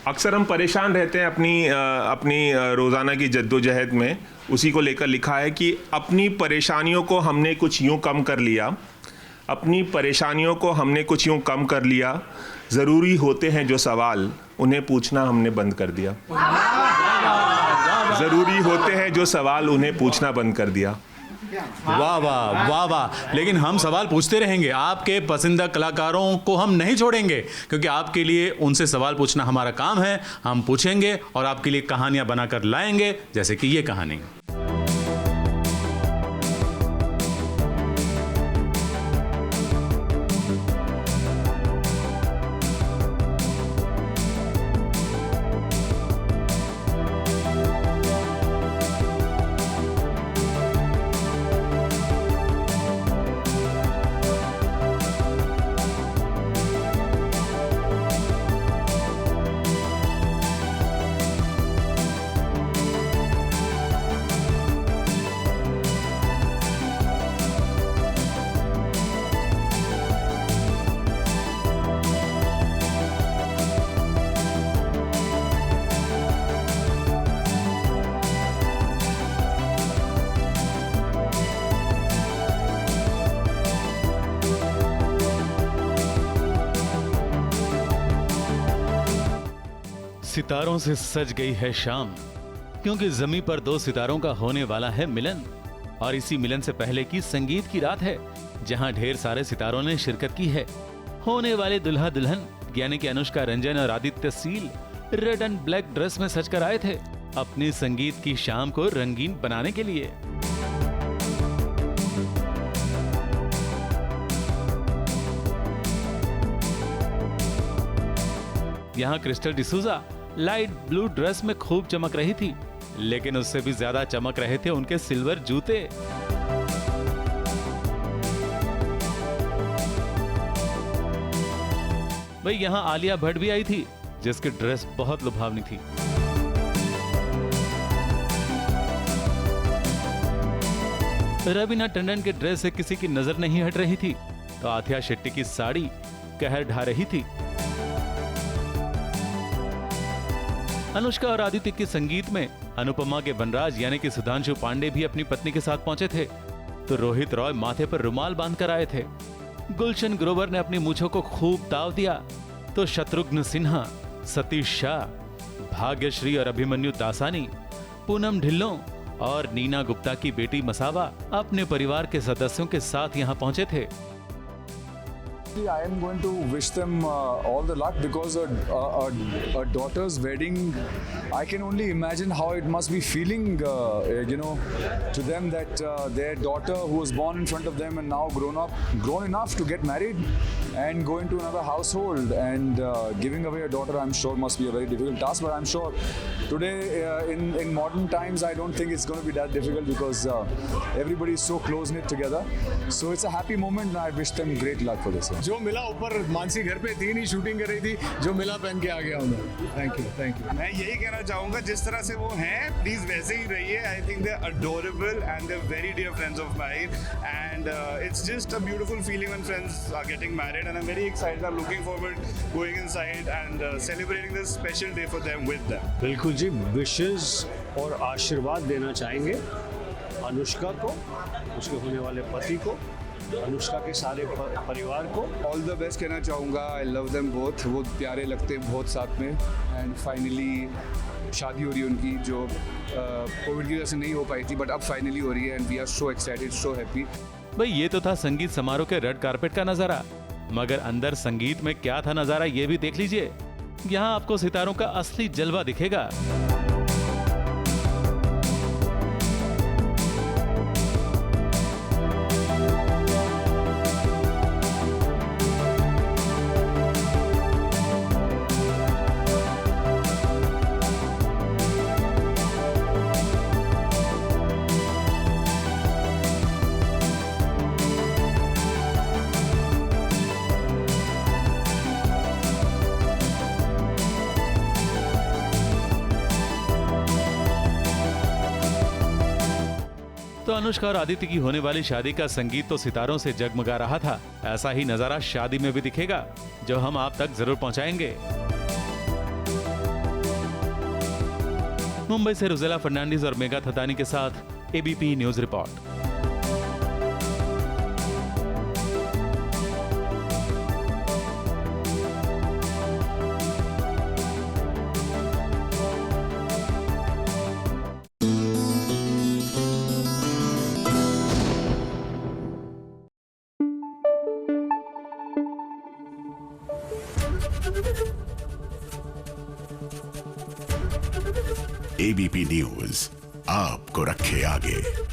अक्सर हम परेशान रहते हैं अपनी रोज़ाना की जद्दोजहद में। उसी को लेकर लिखा है कि अपनी परेशानियों को हमने कुछ यूँ कम कर लिया, अपनी परेशानियों को हमने कुछ यूँ कम कर लिया, ज़रूरी होते हैं जो सवाल उन्हें पूछना हमने बंद कर दिया। ज़रूरी होते हैं जो सवाल उन्हें पूछना बंद कर दिया। वाह वाह वाह वाह। लेकिन हम सवाल पूछते रहेंगे, आपके पसंदीदा कलाकारों को हम नहीं छोड़ेंगे, क्योंकि आपके लिए उनसे सवाल पूछना हमारा काम है। हम पूछेंगे और आपके लिए कहानियां बनाकर लाएंगे, जैसे कि ये कहानी। सितारों से सज गई है शाम, क्योंकि जमीन पर दो सितारों का होने वाला है मिलन। और इसी मिलन से पहले की संगीत की रात है, जहां ढेर सारे सितारों ने शिरकत की है। होने वाले दुल्हा दुल्हन यानी कि अनुष्का रंजन और Aditya seal red and black dress में सजकर आए थे अपनी संगीत की शाम को रंगीन बनाने के लिए। यहाँ crystal D'Souza light blue dress में खूब चमक रही थी, लेकिन उससे भी ज्यादा चमक रहे थे उनके सिल्वर जूते। भाई यहाँ आलिया भट्ट भी आई थी, जिसकी ड्रेस बहुत लुभावनी थी। रवीना टंडन के ड्रेस से किसी की नजर नहीं हट रही थी, तो आथिया शेट्टी की साड़ी कहर ढा रही थी। अनुष्का और आदित्य के संगीत में अनुपमा के वनराज यानी कि सुधांशु पांडे भी अपनी पत्नी के साथ पहुंचे थे, तो रोहित रॉय माथे पर रुमाल बांधकर आए थे। गुलशन ग्रोवर ने अपनी मूछों को खूब ताव दिया, तो शत्रुघ्न सिन्हा, सतीश शाह, भाग्यश्री और अभिमन्यु दासानी, पूनम ढिल्लों और नीना गुप्ता की बेटी मसावा अपने परिवार के सदस्यों के साथ यहाँ पहुंचे थे। I am going to wish them all the luck, because a daughter's wedding, I can only imagine how it must be feeling, to them, that their daughter who was born in front of them and now grown enough to get married and go into another household, and giving away a daughter, I'm sure must be a very difficult task. But I'm sure today in modern times, I don't think it's going to be that difficult, because everybody is so close knit together. So it's a happy moment, and I wish them great luck for this. जो मिला ऊपर मानसी घर पे थी, नहीं shooting कर रही थी, जो मिला पहन के आ गया उन्हें। Thank you. मैं यही कहना चाहूँगा, जिस तरह से वो हैं प्लीज वैसे ही रहिए। I think they are adorable and they are very dear friends of mine, and it's just a beautiful feeling when friends are getting married, and I am very excited. I am looking forward going inside and celebrating this special day for them with them. बिल्कुल जी, wishes और आशीर्वाद देना चाहेंगे अनुष्का को, उसके होने वाले पति को, अनुष्का के सारे परिवार को ऑल द बेस्ट कहना चाहूँगा। आई लव देम बोथ, वो प्यारे लगते हैं बहुत साथ में, एंड फाइनली शादी हो रही है उनकी, जो कोविड की वजह से नहीं हो पाई थी, बट अब फाइनली हो रही है, and we are so excited, so happy. भाई ये तो था संगीत समारोह के रेड कारपेट का नजारा, मगर अंदर संगीत में क्या था नजारा ये भी देख लीजिए। यहाँ आपको सितारों का असली जलवा दिखेगा। तो अनुष्का और आदित्य की होने वाली शादी का संगीत तो सितारों से जगमगा रहा था। ऐसा ही नजारा शादी में भी दिखेगा, जो हम आप तक जरूर पहुंचाएंगे। मुंबई से रुजेला फर्नांडिस और मेगा थदानी के साथ ABP news report. ABP news आपको रखे आगे।